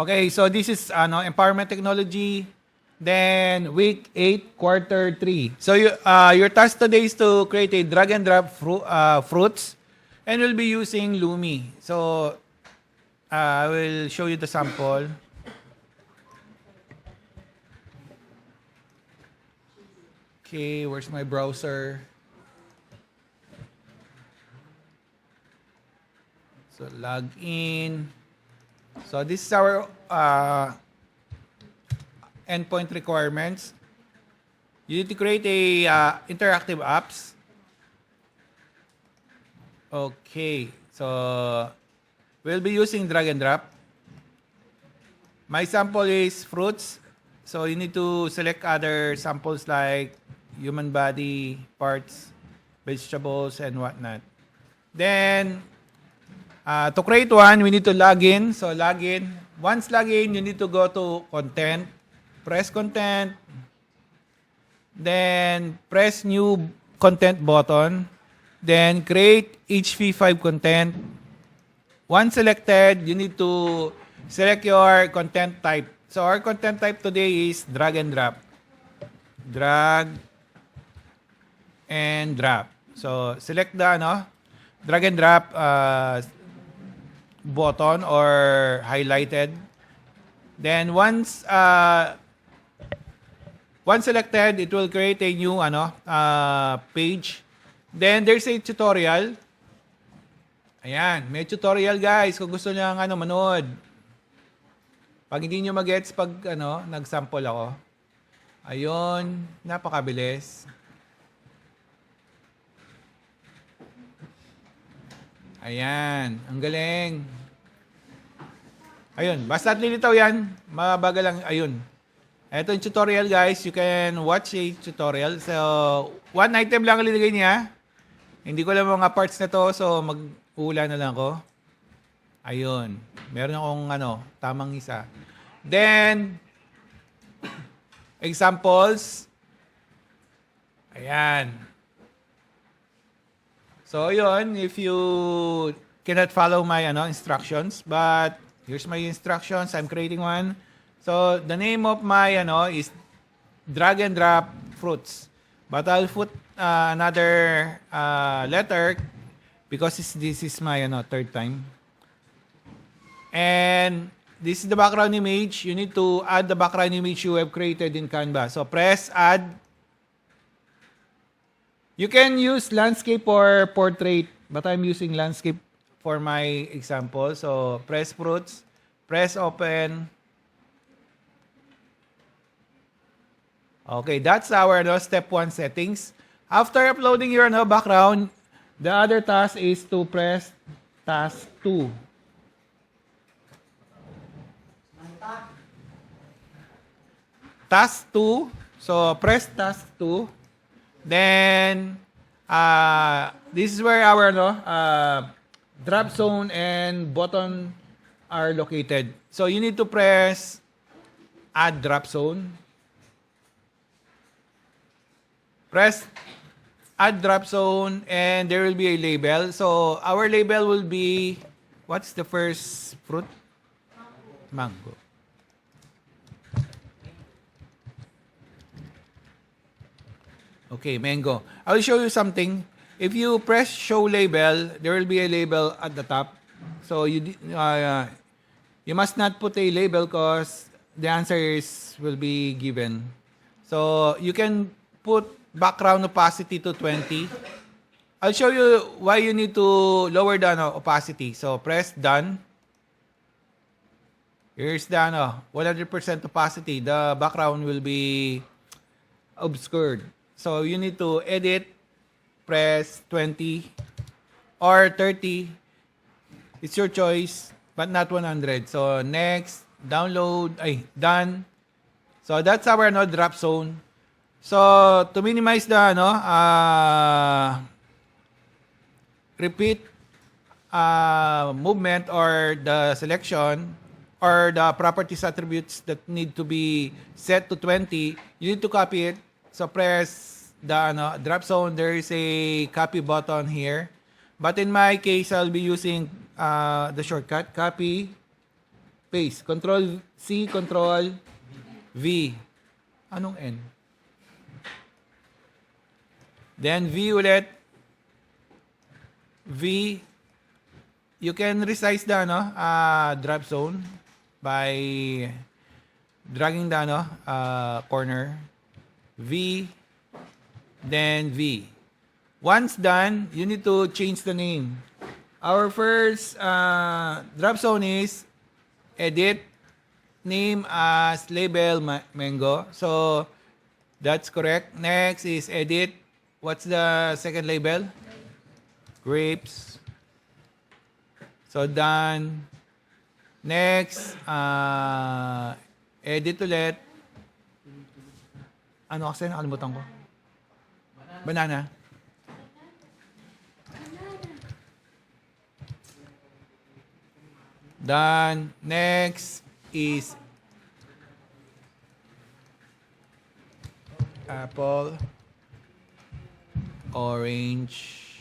Okay, so this is empowerment technology. Then week 8, quarter 3. So your task today is to create a drag and drop fruits, and we'll be using Lumi. So I will show you the sample. Okay, where's my browser? So log in. So this is our endpoint requirements. You need to create a interactive apps. Okay, so we'll be using drag and drop. My sample is fruits. So you need to select other samples like human body, parts, vegetables, and whatnot. Then, to create one, we need to log in. So log in. Once log in, you need to go to content. Press content. Then press new content button. Then create HV5 content. Once selected, you need to select your content type. So our content type today is drag and drop. Drag and drop. So select the drag and drop button or highlighted. Then once selected, it will create a new page. Then there's a tutorial. Ayan, may tutorial guys kung gusto niyo manood. Pag hindi niyo magets pag nag-sample ako. Ayun, napakabilis. Ayan, ang galing. Ayun, basta lilitaw yan. Mabagal lang, ayun. Ito yung tutorial guys. You can watch a tutorial. So, one item lang ilinagay niya. Hindi ko alam mga parts na to. So, mag-uula na lang ako. Ayun. Meron akong tamang isa. Then, examples. Ayan. So, yun. If you cannot follow my instructions, but here's my instructions. I'm creating one. So, the name of my is drag and drop fruits. But I'll put another letter because this is my third time. And this is the background image. You need to add the background image you have created in Canva. So, press add. You can use landscape or portrait, but I'm using landscape for my example. So, press fruits, press open. Okay, that's our step 1 settings. After uploading your background, the other task is to press task 2. Task 2. So, press task 2. Then, this is where our drop zone and button are located. So, you need to press add drop zone. Press add drop zone and there will be a label. So our label will be, what's the first fruit? Mango. Okay, mango. I will show you something. If you press show label, there will be a label at the top. So you must not put a label because the answers will be given. So you can put background opacity to 20. I'll show you why you need to lower the opacity. So press done. Here's the 100% opacity. The background will be obscured. So you need to edit, press 20 or 30. It's your choice, but not 100. So next, download, done. So that's our drop zone. So, to minimize the repeat movement or the selection or the properties attributes that need to be set to 20, you need to copy it. So, press the drop zone. There is a copy button here. But in my case, I'll be using the shortcut, copy, paste. Control C, Control V. Anong N? Then V ulit. V. You can resize the drop zone by dragging the corner. V. Then V. Once done, you need to change the name. Our first drop zone is edit, name as label mango. So that's correct. Next is edit. What's the second label? Grapes. So done. Next, edit ulit. Ano kasi nakalimutan ko? Banana. Done. Next is apple, orange,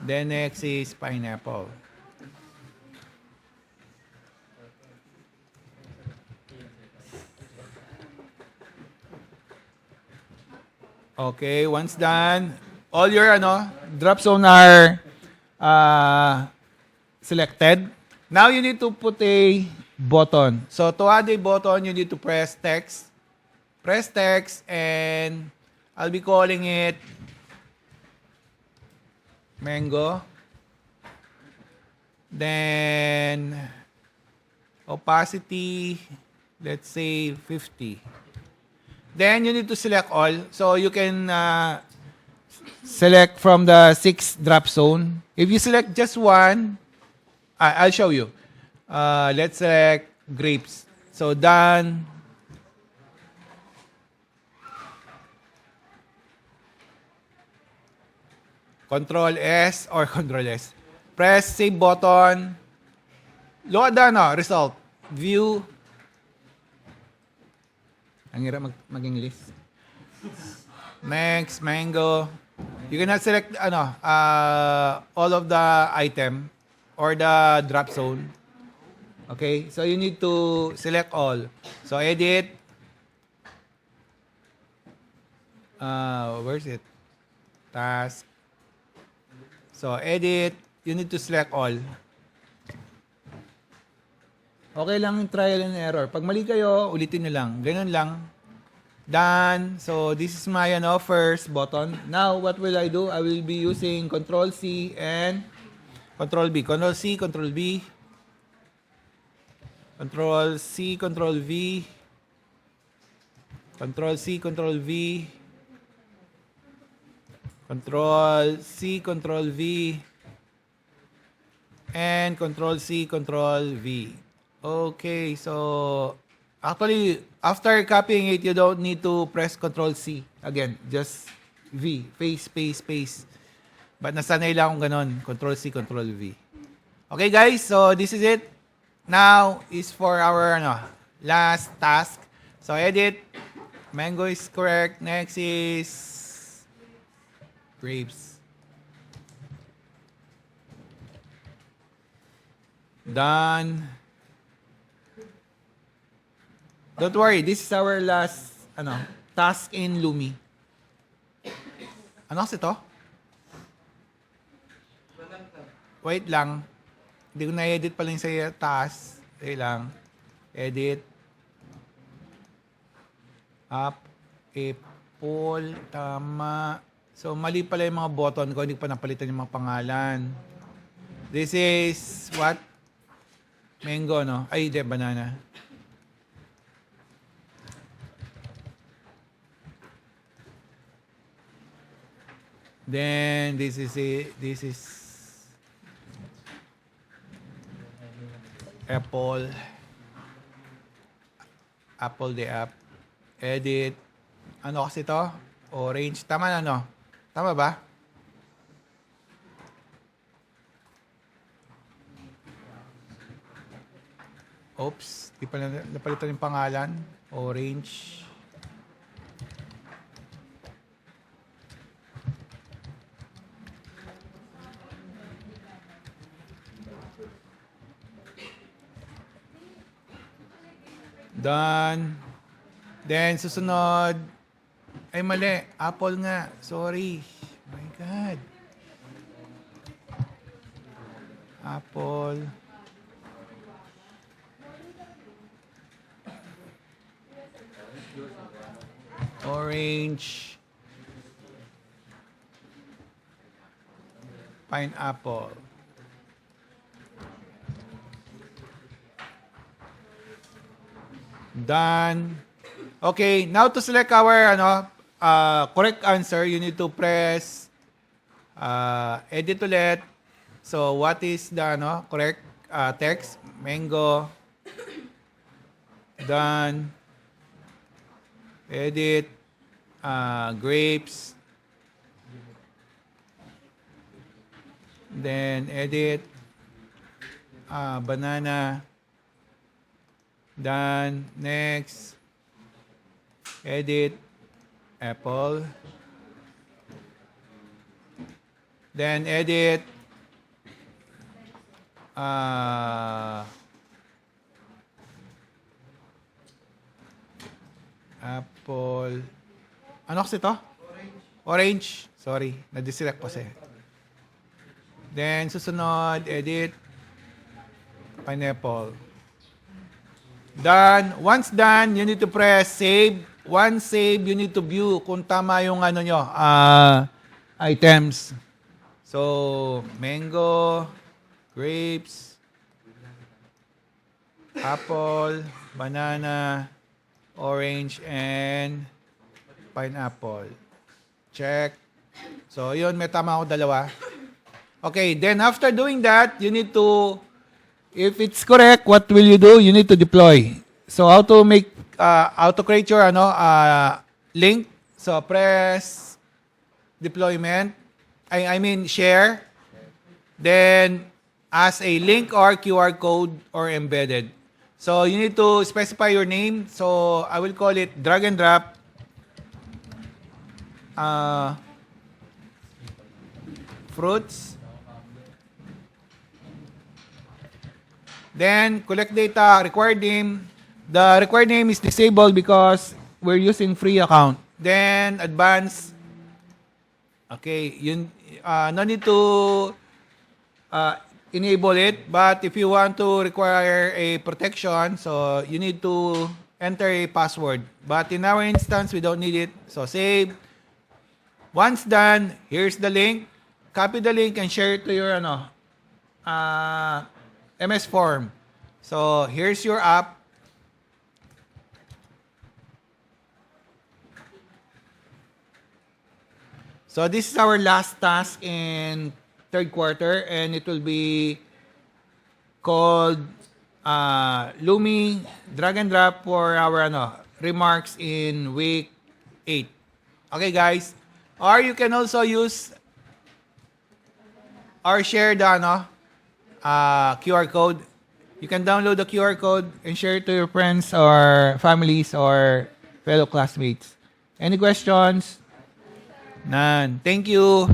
then next is pineapple. Okay, once done, all your drop zone are selected. Now you need to put a button. So to add a button, you need to press text. Press text and I'll be calling it mango. Then opacity, let's say 50. Then you need to select all. So you can select from the 6 drop zone. If you select just one, I'll show you. Let's select grapes. So done. Control S or Control S. Press save button. Load the result. View. Ang hirap mag-English. Next, mango. You cannot select all of the item or the drop zone. Okay? So you need to select all. So edit. Where's it? Task. So edit. You need to select all. Okay lang yung trial and error. Pag mali kayo, ulitin nyo lang. Ganun lang. Done. So, this is my first button. Now, what will I do? I will be using Control C and Control B. Control C, Control B. Control C, Control V. Control C, Control V. Control C, Control V. And Control C, Control V. Okay, so actually, after copying it, you don't need to press Control C again. Just V, paste. But nasanay lang akong ganon. Control C, Control V. Okay, guys, so this is it. Now is for our last task. So edit. Mango is correct. Next is grapes. Done. Don't worry, this is our last task in Lumi. Ano kasi to? Wait lang. Hindi ko na-edit pala yung sa task. Wait lang. Edit. Up. Apple. Tama. So, mali pala yung mga button ko. Hindi ko pa napalitan yung mga pangalan. This is what? Mango, no? Ay, hindi. Banana. Then this is Apple the app. Edit. Ano kasi to? Orange. Tama na, no? Tama ba? Oops. Di pa napalitan yung pangalan. Orange. Done. Then, susunod. Ay, mali. Apple nga. Sorry. My God. Apple. Orange. Pineapple. Done. Okay, now to select our correct answer, you need to press edit ulit. So what is the correct text? Mango. Done. Edit. Grapes. Then edit. Banana. Done. Next. Edit. Apple. Then edit. Apple. Ano kasi to? Orange. Sorry. Na-distract ko kasi. Then, susunod, edit. Pineapple. Done. Once done, you need to press save. Once save, you need to view kung tama yung nyo, items. So, mango, grapes, apple, banana, orange, and pineapple. Check. So, yun, may tama ako dalawa. Okay, then after doing that, you need to, if it's correct, what will you do? You need to deploy. So, how to create your link. So, press deployment. I mean, share. Then, as a link or QR code or embedded. So, you need to specify your name. So, I will call it drag and drop. Fruits. Then, collect data, required name. The required name is disabled because we're using free account. Then, advanced. Okay, no need to enable it. But if you want to require a protection, so you need to enter a password. But in our instance, we don't need it. So, save. Once done, here's the link. Copy the link and share it to your MS form. So, here's your app. So, this is our last task in third quarter, and it will be called Lumi drag and drop for our remarks in week 8. Okay, guys? Or you can also use or share the QR code. You can download the QR code and share it to your friends or families or fellow classmates. Any questions? None. Thank you.